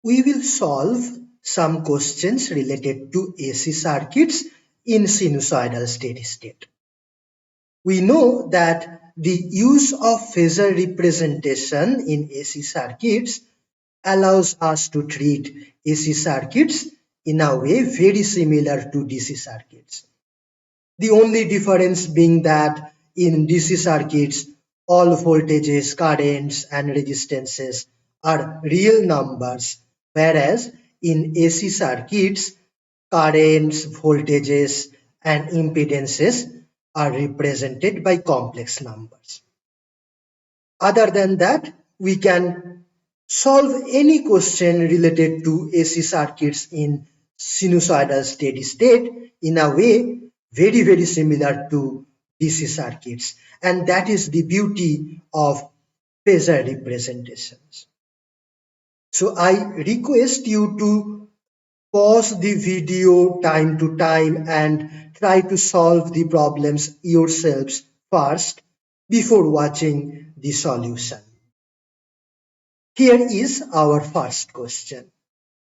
we will solve some questions related to AC circuits in sinusoidal steady state. We know that the use of phasor representation in AC circuits allows us to treat AC circuits in a way very similar to DC circuits. The only difference being that in DC circuits, all voltages, currents, and resistances are real numbers, whereas in AC circuits, currents, voltages, and impedances are represented by complex numbers. Other than that, we can solve any question related to AC circuits in sinusoidal steady state in a way very similar to DC circuits, and that is the beauty of phasor representations. So I request you to pause the video time to time and try to solve the problems yourselves first before watching the solution. Here is our first question.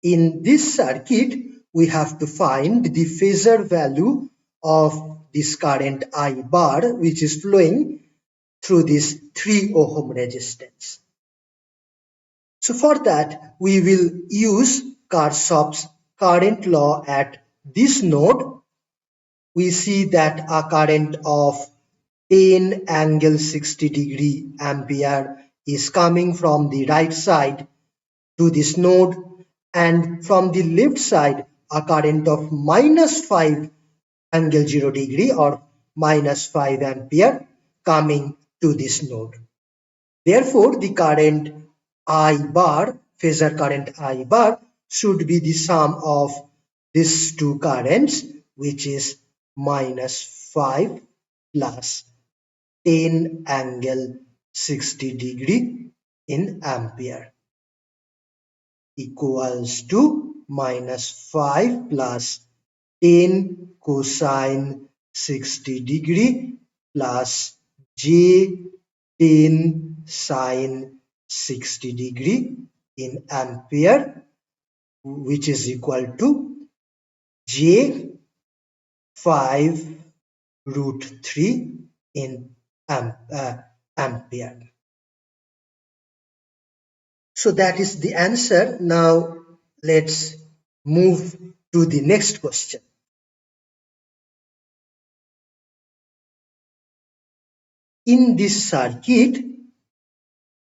In this circuit, we have to find the phasor value of this current I bar, which is flowing through this 3 ohm resistance. So for that, we will use Karshop's current law at this node. We see that a current of 10 angle 60 degree ampere is coming from the right side to this node, and from the left side a current of minus 5 angle 0 degree or minus 5 ampere coming to this node. Therefore, the current I bar, phasor current I bar, should be the sum of these two currents, which is minus 5 plus 10 angle 60 degree in ampere, equals to minus 5 plus 10 cosine 60 degree plus j 10 sine 60 degree in ampere, which is equal to j 5 root 3 in ampere. So that is the answer. Now let's move to the next question. In this circuit,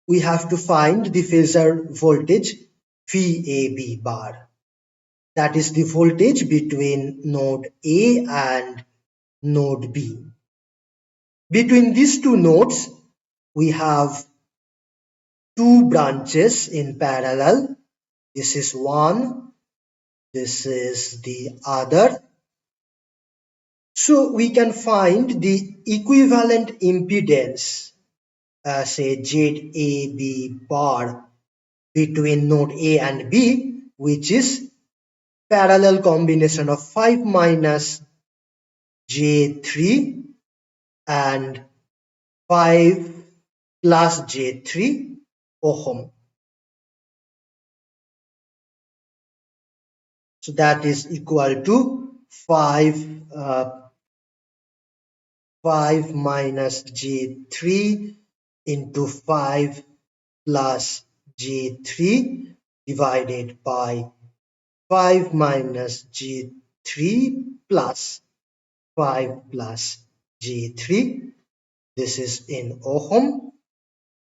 we have to find the phasor voltage VAB bar. That is the voltage between node A and node B. Between these two nodes, we have two branches in parallel. This is one, this is the other. So we can find the equivalent impedance, say ZAB bar, between node A and B, which is parallel combination of 5 minus J3 and 5 plus J3 ohm. So that is equal to 5 minus J3 into 5 plus J3 divided by 5 minus J3 plus 5 plus J3. This is in ohm.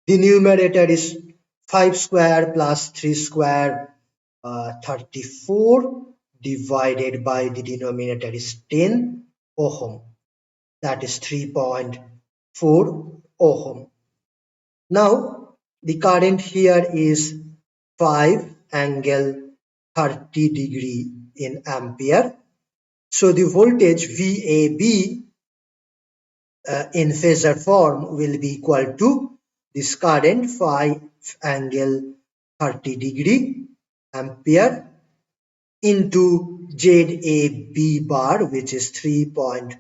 The numerator is 5 square plus 3 square, 34, divided by the denominator is 10 ohm. That is 3.4 ohm. Now the current here is 5 angle 30 degree in ampere. So the voltage VAB in phasor form will be equal to this current 5 angle 30 degree ampere into ZAB bar, which is 3.4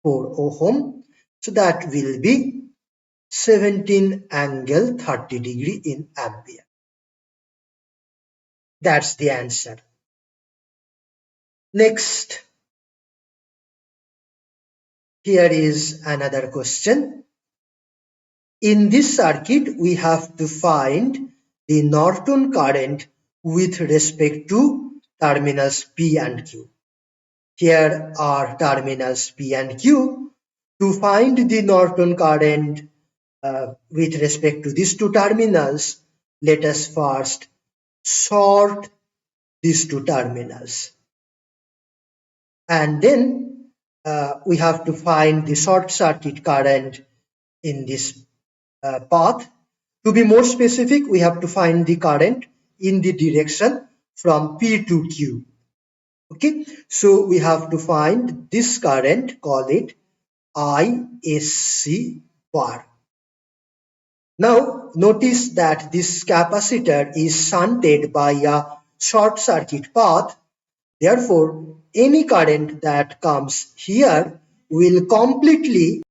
ohm. So that will be 17 angle 30 degree in ampere. That's the answer. Next, here is another question. In this circuit, we have to find the Norton current with respect to terminals P and Q. Here are terminals P and Q. To find the Norton current with respect to these two terminals, let us first short these two terminals. And then we have to find the short circuit current in this path. To be more specific, we have to find the current in the direction from P to Q. Okay, so we have to find this current, call it ISC bar. Now notice that this capacitor is shunted by a short circuit path. Therefore, any current that comes here will completely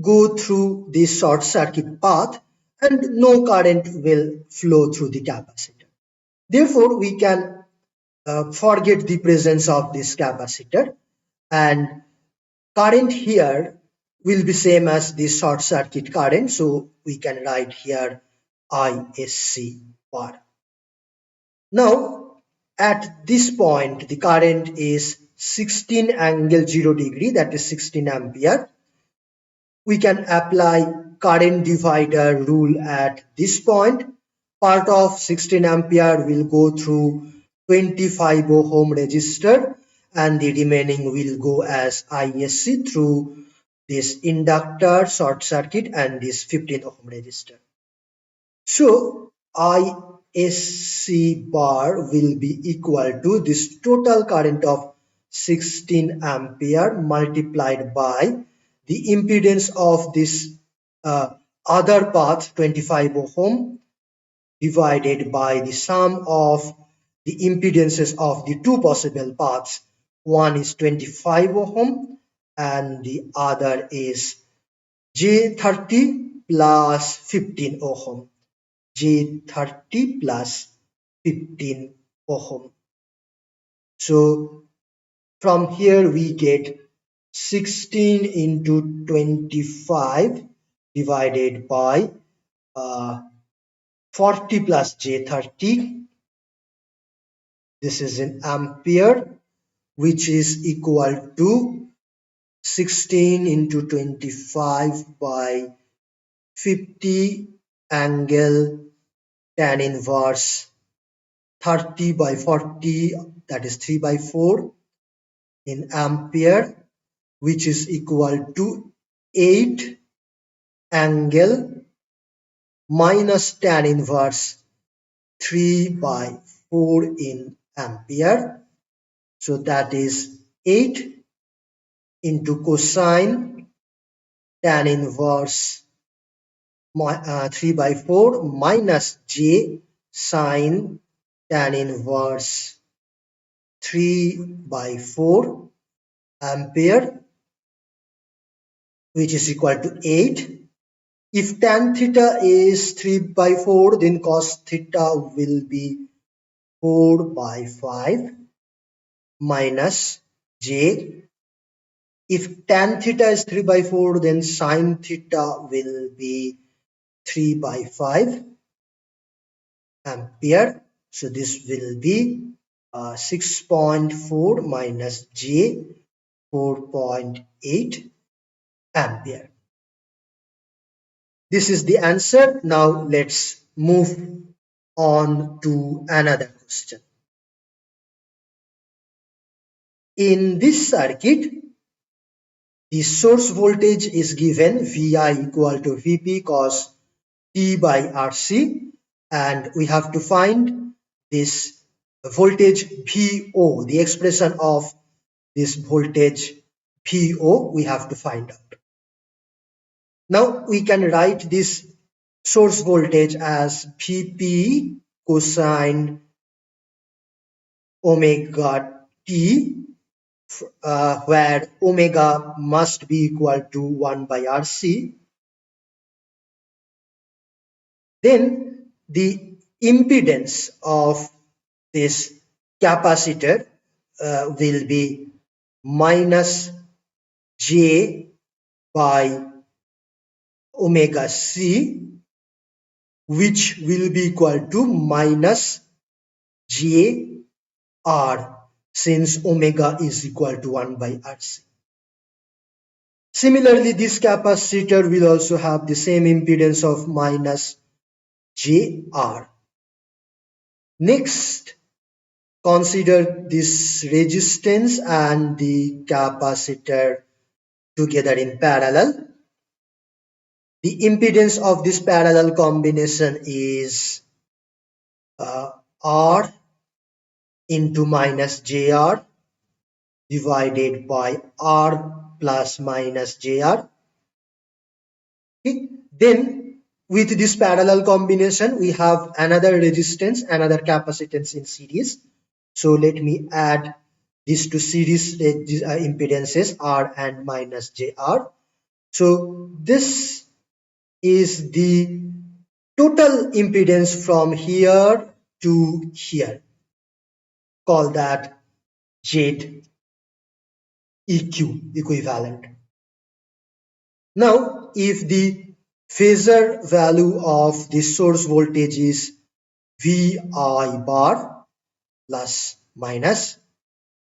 go through this short circuit path and no current will flow through the capacitor. Therefore, we can forget the presence of this capacitor, and current here will be same as the short circuit current, so we can write here ISC bar. Now at this point the current is 16 angle 0 degree, that is 16 ampere. We can apply current divider rule at this point. Part of 16 ampere will go through 25 ohm resistor and the remaining will go as ISC through this inductor, short circuit and this 15 ohm resistor. So ISC bar will be equal to this total current of 16 ampere multiplied by the impedance of this other path 25 ohm divided by the sum of the impedances of the two possible paths. One is 25 ohm and the other is J30 plus 15 ohm. J30 plus 15 ohm. So from here we get 16 into 25 divided by 40 plus J30. This is in ampere, which is equal to 16 into 25 by 50 angle tan inverse 30 by 40, that is 3 by 4 in ampere, which is equal to 8 angle minus tan inverse 3 by 4 in ampere. So that is 8 into cosine tan inverse 3 by 4 minus j sine tan inverse 3 by 4 ampere, which is equal to 8. If tan theta is 3 by 4, then cos theta will be 4 by 5 minus j. If tan theta is 3 by 4, then sin theta will be 3 by 5 ampere. So this will be 6.4 minus j 4.8 ampere. This is the answer. Now let's move on to another question. In this circuit, the source voltage is given Vi equal to Vp cos T by Rc, and we have to find this voltage Vo, the expression of this voltage Vo we have to find out. Now we can write this source voltage as Vp cosine omega t, where omega must be equal to 1 by Rc. Then the impedance of this capacitor will be minus J by omega C, which will be equal to minus J R, since omega is equal to 1 by RC. Similarly, this capacitor will also have the same impedance of minus JR. Next, consider this resistance and the capacitor together in parallel. The impedance of this parallel combination is R into minus JR divided by R plus minus JR. Okay. Then with this parallel combination, we have another resistance, another capacitance in series. So let me add these two series impedances R and minus JR. So this is the total impedance from here to here. Call that Z EQ, equivalent. Now, if the phasor value of the source voltage is Vi bar plus minus,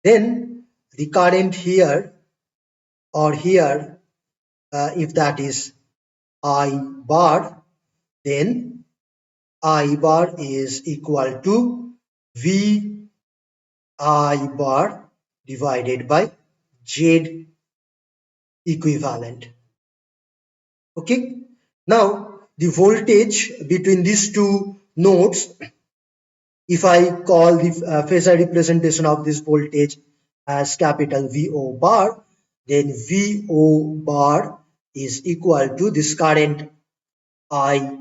then the current here or here, if that is I bar, then I bar is equal to Vi bar divided by Z equivalent. Okay. Now the voltage between these two nodes, if I call the phasor representation of this voltage as capital VO bar, then VO bar is equal to this current I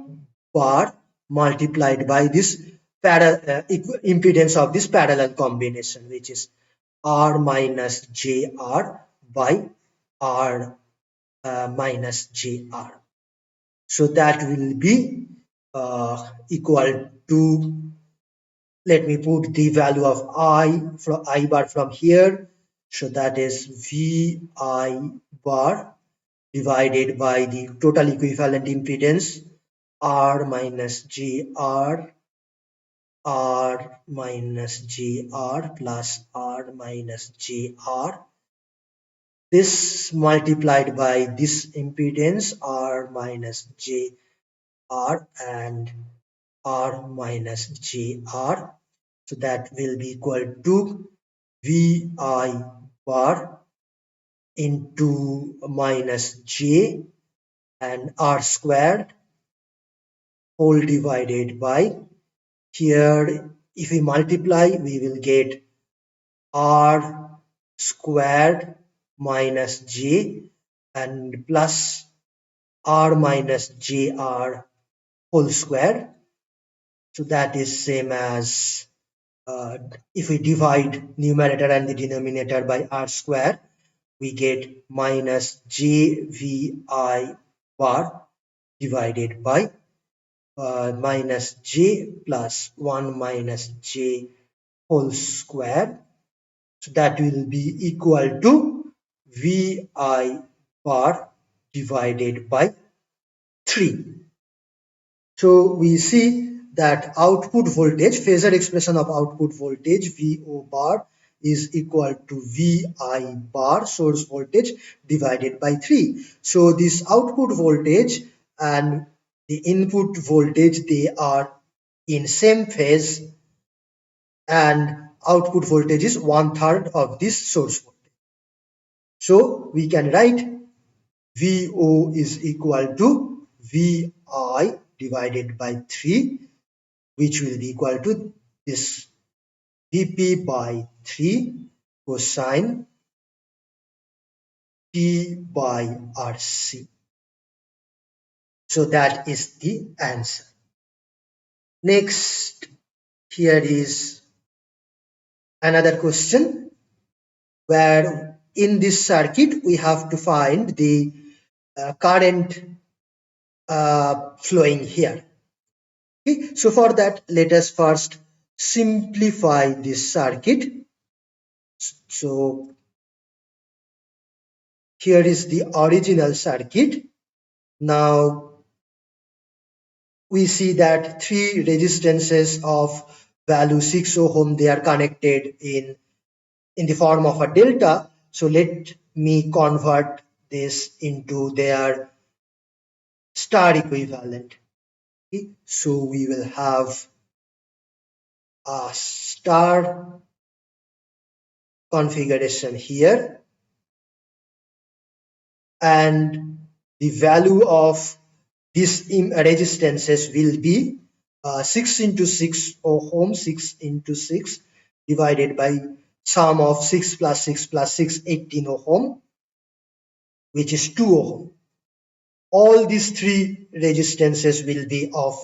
bar multiplied by this impedance of this parallel combination, which is R minus JR by R minus JR. So that will be equal to, let me put the value of I bar from here. So that is Vi bar divided by the total equivalent impedance R minus JR, R minus JR plus R minus JR. This multiplied by this impedance R minus JR and R minus JR. So that will be equal to Vi bar into minus J and R squared whole divided by, here if we multiply we will get R squared minus J and plus R minus JR whole square. So that is same as if we divide numerator and the denominator by R square, we get minus JVI bar divided by minus J plus 1 minus J whole square. So that will be equal to VI bar divided by 3. So we see that output voltage, phasor expression of output voltage VO bar is equal to VI bar source voltage divided by 3. So this output voltage and the input voltage, they are in same phase, and output voltage is 1/3 of this source voltage. So we can write VO is equal to VI divided by 3, which will be equal to this Vp by 3 cosine P by Rc. So that is the answer. Next, here is another question where in this circuit we have to find the current flowing here. Okay. So for that, let us first simplify this circuit. So here is the original circuit. Now we see that three resistances of value 6 ohm, they are connected in the form of a delta. So let me convert this into their star equivalent. Okay. So we will have a star configuration here, and the value of these resistances will be 6 into 6 ohm, 6 into 6 divided by sum of 6 plus 6 plus 6, 18 ohm, which is 2 ohm. All these three resistances will be of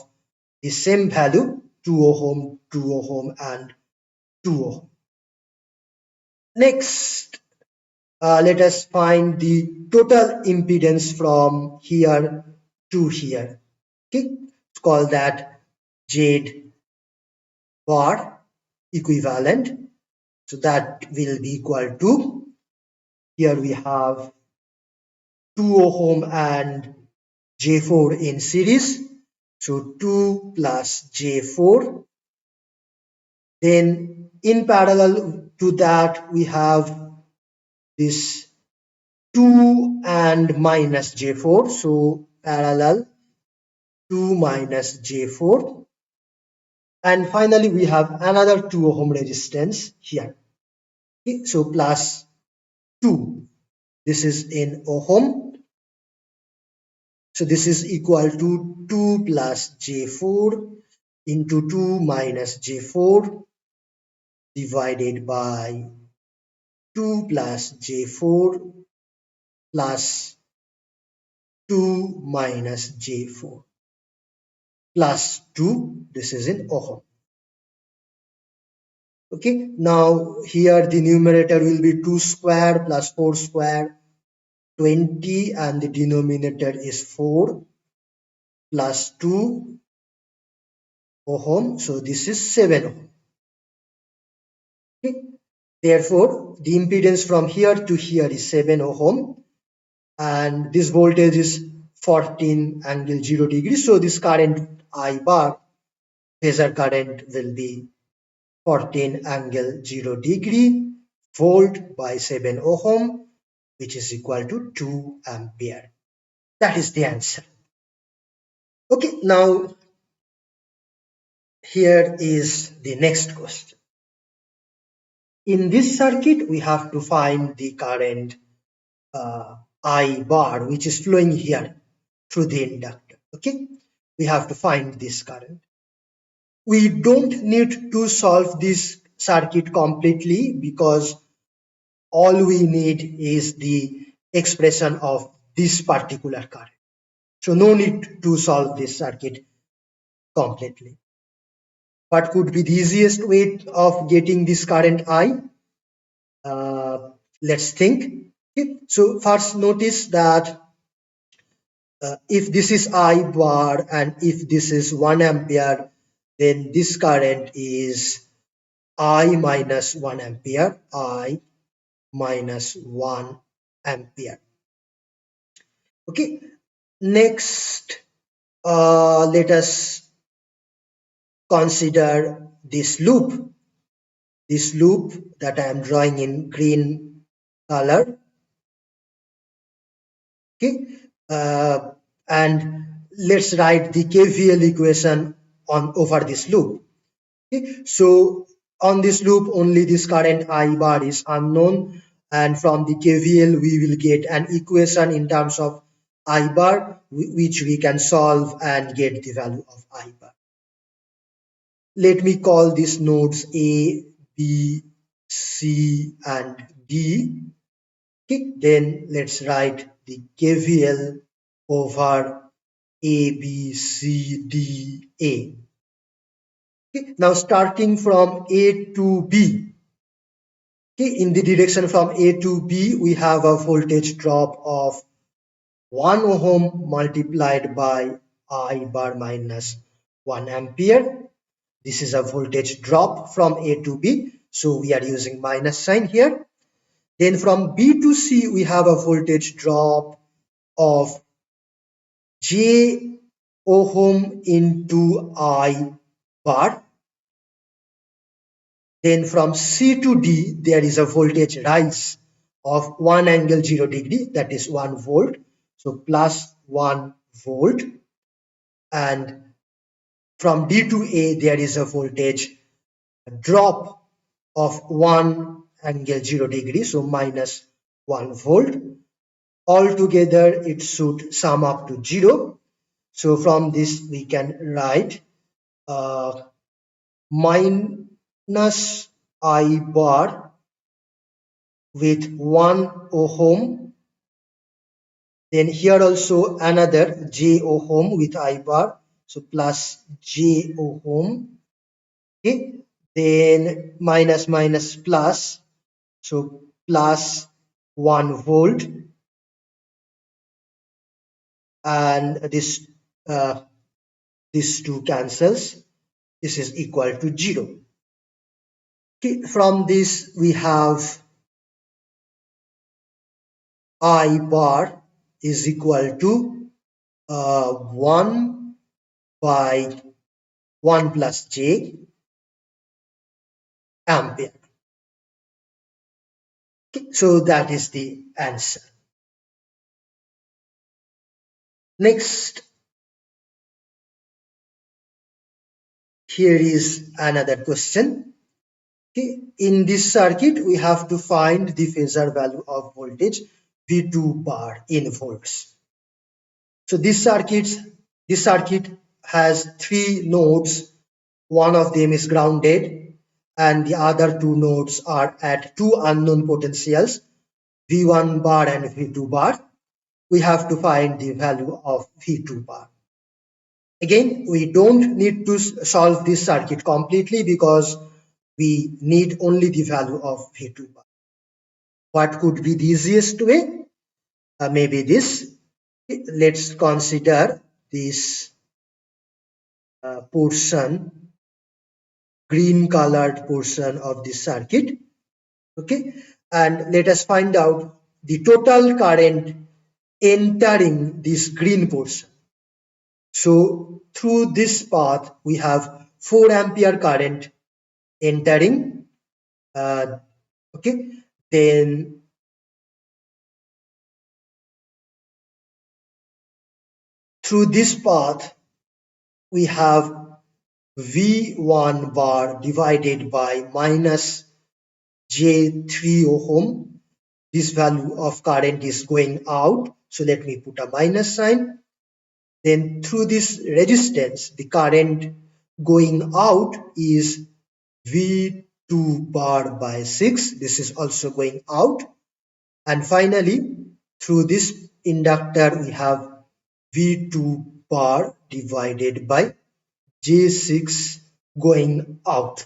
the same value, 2 ohm, 2 ohm, and 2 ohm. Next, let us find the total impedance from here to here. Okay, let's call that Z bar equivalent. So that will be equal to, here we have 2 ohm and J4 in series. So 2 plus J4. Then in parallel to that, we have this 2 and minus J4. So parallel 2 minus J4. And finally, we have another 2 ohm resistance here. Okay, so plus 2. This is in ohm. So this is equal to 2 plus J4 into 2 minus J4 divided by 2 plus J4 plus 2 minus J4 plus 2. This is in ohm. Okay, now here the numerator will be 2 square plus 4 square, 20, and the denominator is 4 plus 2 ohm. So this is 7 ohm. Okay. Therefore, the impedance from here to here is 7 ohm, and this voltage is 14 angle 0 degrees. So this current I bar, phasor current, will be 14 angle 0 degree volt by 7 ohm, which is equal to 2 ampere. That is the answer. Okay, now here is the next question. In this circuit, we have to find the current I bar, which is flowing here through the inductor. Okay, we have to find this current. We don't need to solve this circuit completely, because all we need is the expression of this particular current. So no need to solve this circuit completely. What could be the easiest way of getting this current I? Let's think. Okay. So first notice that if this is I bar and if this is 1 ampere, then this current is I minus 1 ampere, I minus 1 ampere. Okay, next let us consider this loop that I am drawing in green color. Okay, and let's write the KVL equation on over this loop. Okay, so on this loop only this current I bar is unknown, and from the KVL we will get an equation in terms of I bar, which we can solve and get the value of I bar. Let me call these nodes A, B, C, and D. Okay, then let's write the KVL over A, B, C, D, A. Okay, now starting from A to B. Okay, in the direction from A to B, we have a voltage drop of 1 ohm multiplied by I bar minus 1 ampere. This is a voltage drop from A to B, so we are using minus sign here. Then from B to C, we have a voltage drop of J ohm into I bar. Then from C to D, there is a voltage rise of 1 angle 0 degree, that is 1 volt. So plus 1 volt. And from D to A, there is a voltage drop of 1 angle 0 degree, so minus 1 volt. Altogether, it should sum up to 0. So from this, we can write minus I bar with 1 ohm. Then here also another J ohm with I bar. So plus J ohm. Okay. Then minus minus plus. So plus 1 volt. And this two cancels. This is equal to 0. Okay. From this we have I bar is equal to 1 by 1 plus j ampere. Okay, so that is the answer. Next, here is another question. Okay, in this circuit, we have to find the phasor value of voltage V2 bar in volts. So this circuit has 3 nodes. One of them is grounded and the other 2 nodes are at 2 unknown potentials, V1 bar and V2 bar. We have to find the value of V2 bar. Again, we don't need to solve this circuit completely because we need only the value of V2 bar. What could be the easiest way? Maybe this. Let's consider this portion, green colored portion of this circuit. Okay, and let us find out the total current entering this green portion. So through this path we have 4 ampere current entering. Okay, then through this path we have V1 bar divided by minus J3 ohm. This value of current is going out, so let me put a minus sign. Then through this resistance, the current going out is V2 bar by 6. This is also going out. And finally, through this inductor, we have V2 bar divided by J6 going out.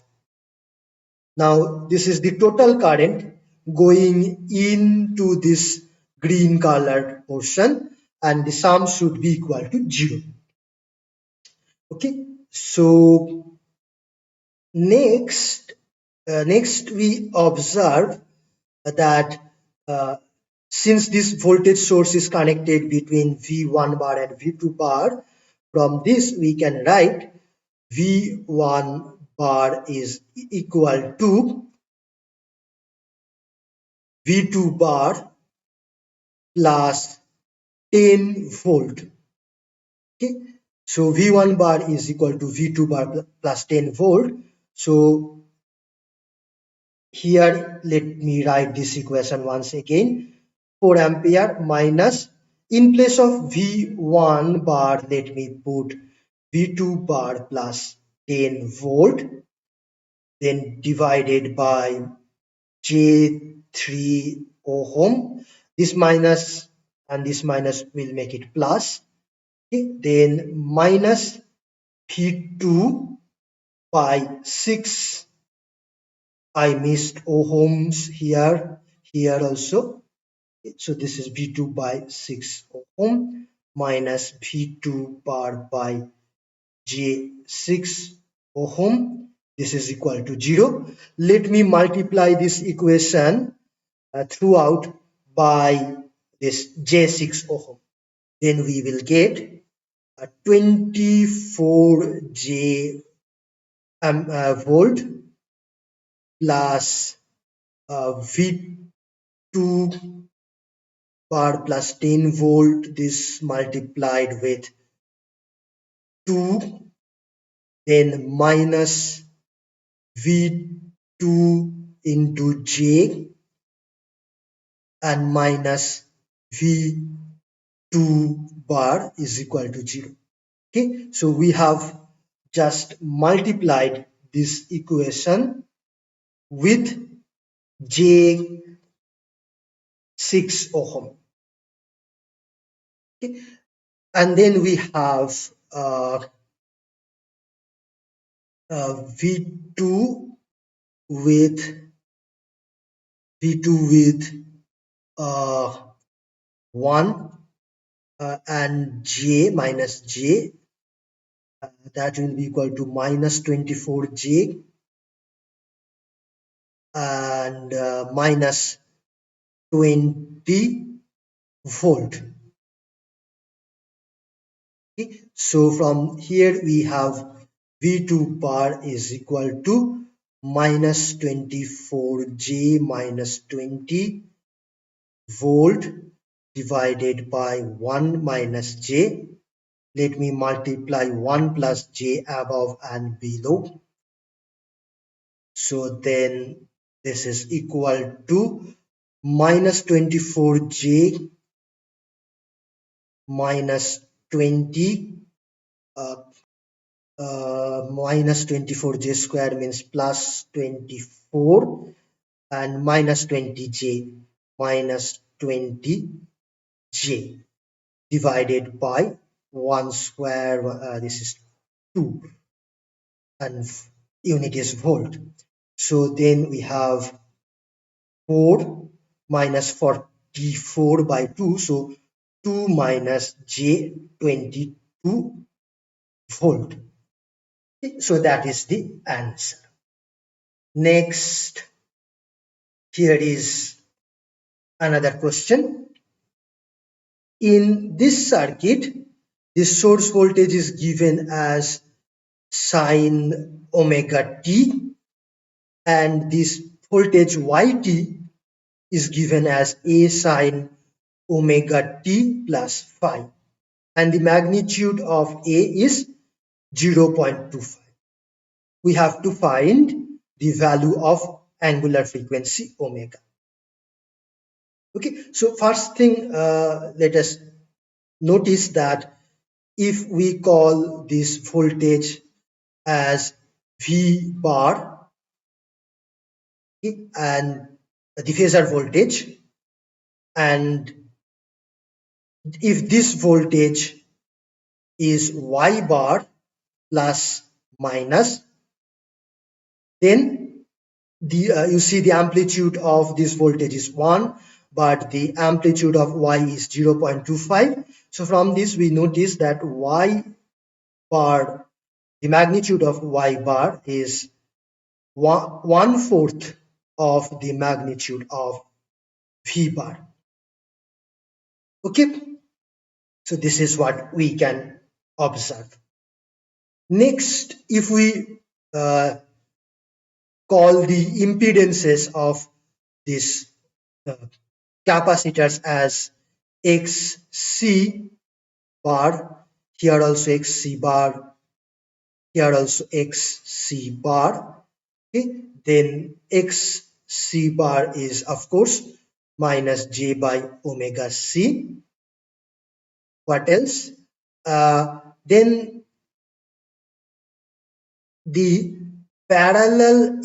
Now, this is the total current going into this green colored portion, and the sum should be equal to 0. Okay, so next we observe that since this voltage source is connected between V1 bar and V2 bar, from this we can write V1 bar is equal to V2 bar plus 10 volt. Okay, so V1 bar is equal to V2 bar plus 10 volt. So here let me write this equation once again. 4 ampere minus, in place of V1 bar, let me put V2 bar plus 10 volt, then divided by J3 ohm. This minus and this minus will make it plus. Okay, then minus V2 by 6. I missed ohms here also. So this is V2 by 6 ohm minus V2 bar by J6 ohm. This is equal to 0. Let me multiply this equation throughout by this J6 ohm. Then we will get a 24 J volt plus V2 bar plus 10 volt, this multiplied with 2, then minus V2 into J and minus V2 bar is equal to 0. Okay, so we have just multiplied this equation with J6 ohm. Okay, and then we have V2 with uh, 1 and J minus J, that will be equal to minus 24J and minus 20 volt. Okay. So from here we have V2 bar is equal to minus 24J minus 20 volt divided by 1 minus J. Let me multiply 1 plus J above and below. So then this is equal to minus 24J minus 20 minus 24J square means plus 24 and minus 20J minus 20J divided by 1 square, this is 2 and unit is volt. So then we have 4 minus 44 by 2, so 2 minus J 22 volt. So that is the answer. Next, here is another question. In this circuit, the source voltage is given as sine omega t and this voltage yt is given as a sine omega t plus phi and the magnitude of A is 0.25. We have to find the value of angular frequency omega. Okay, so first thing, let us notice that if we call this voltage as V bar, okay, and the phasor voltage, and if this voltage is Y bar plus minus, then you see the amplitude of this voltage is 1, but the amplitude of Y is 0.25. So from this we notice that Y bar, the magnitude of Y bar is 1/4 of the magnitude of V bar. Okay, so this is what we can observe. Next, if we call the impedances of these capacitors as XC bar, here also XC bar, here also XC bar, okay, then XC bar is of course minus J by omega C. What else? Then the parallel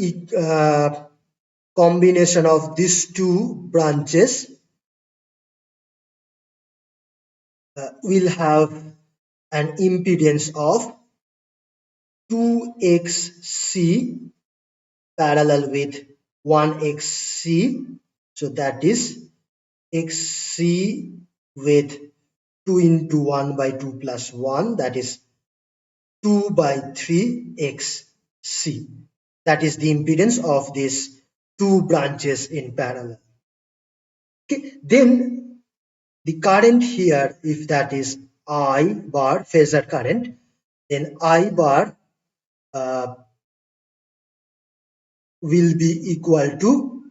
combination of these two branches will have an impedance of 2XC parallel with 1XC. So that is XC with 2 into 1 by 2 plus 1, that is 2 by 3 X C. That is the impedance of these two branches in parallel. Okay. Then the current here, if that is I bar phasor current, then I bar uh, will be equal to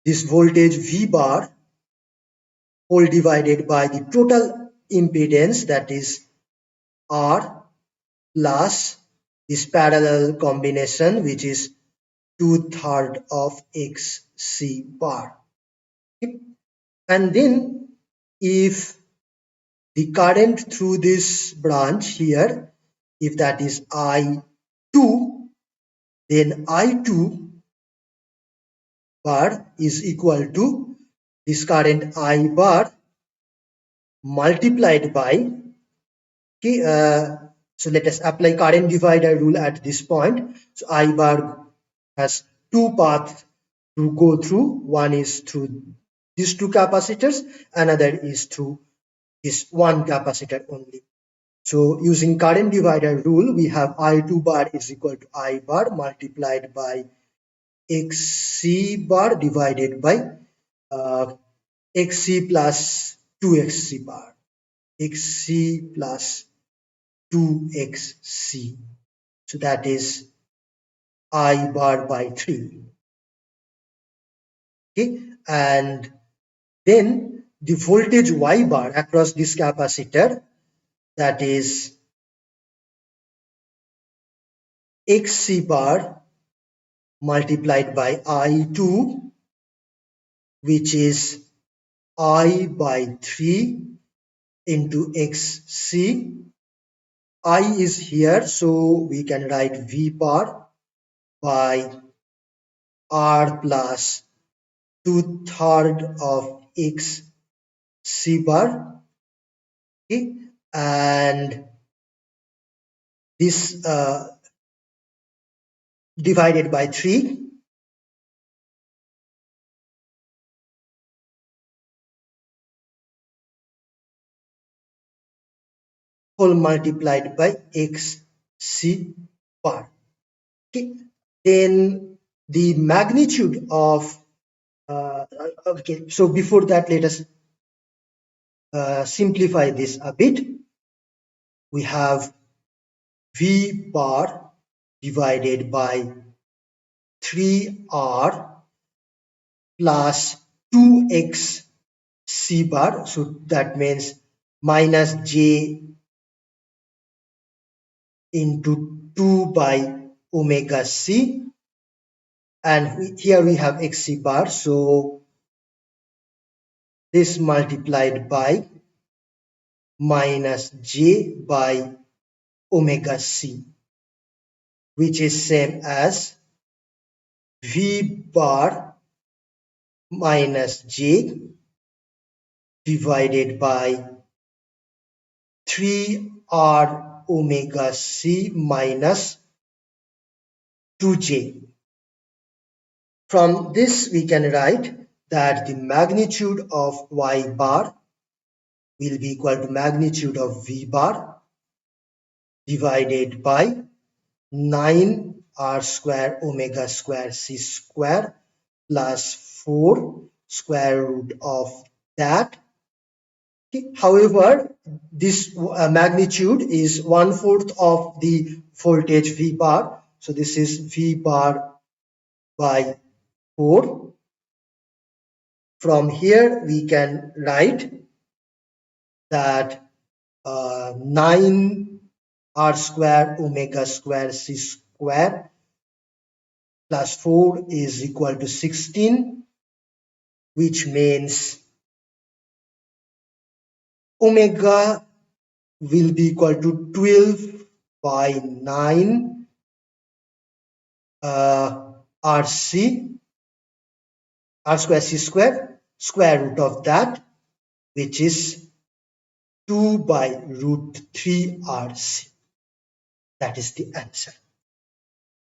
this voltage V bar whole divided by the total impedance, that is R, plus this parallel combination, which is 2/3 of XC bar. Okay. And then if the current through this branch here, if that is I2, then I2 bar is equal to this current I bar multiplied by, okay, so let us apply current divider rule at this point. So I bar has two paths to go through. One is through these two capacitors, another is through this one capacitor only. So using current divider rule, we have I2 bar is equal to I bar multiplied by XC bar divided by XC plus 2XC bar. XC plus 2XC. So that is I bar by 3. Okay, and then the voltage Y bar across this capacitor, that is XC bar multiplied by I2, which is I by 3 into XC. I is here, so we can write V bar by R plus 2/3 of XC bar. Okay, and this divided by 3, whole multiplied by XC bar. Okay, then the magnitude of okay, so before that, let us simplify this a bit. We have V bar divided by 3R plus 2x C bar, so that means minus J into 2 by omega C, and here we have XC bar, so this multiplied by minus J by omega C, which is same as V bar minus J divided by 3R omega C minus 2J. From this we can write that the magnitude of Y bar will be equal to magnitude of V bar divided by 9R square omega square C square plus 4 square root of that. Okay. However, this magnitude is 1/4 of the voltage V bar. So this is V bar by 4. From here we can write that 9R square omega square C square plus 4 is equal to 16, which means omega will be equal to 12 by 9 RC, R square C square, square root of that, which is 2 by root 3 RC. That is the answer.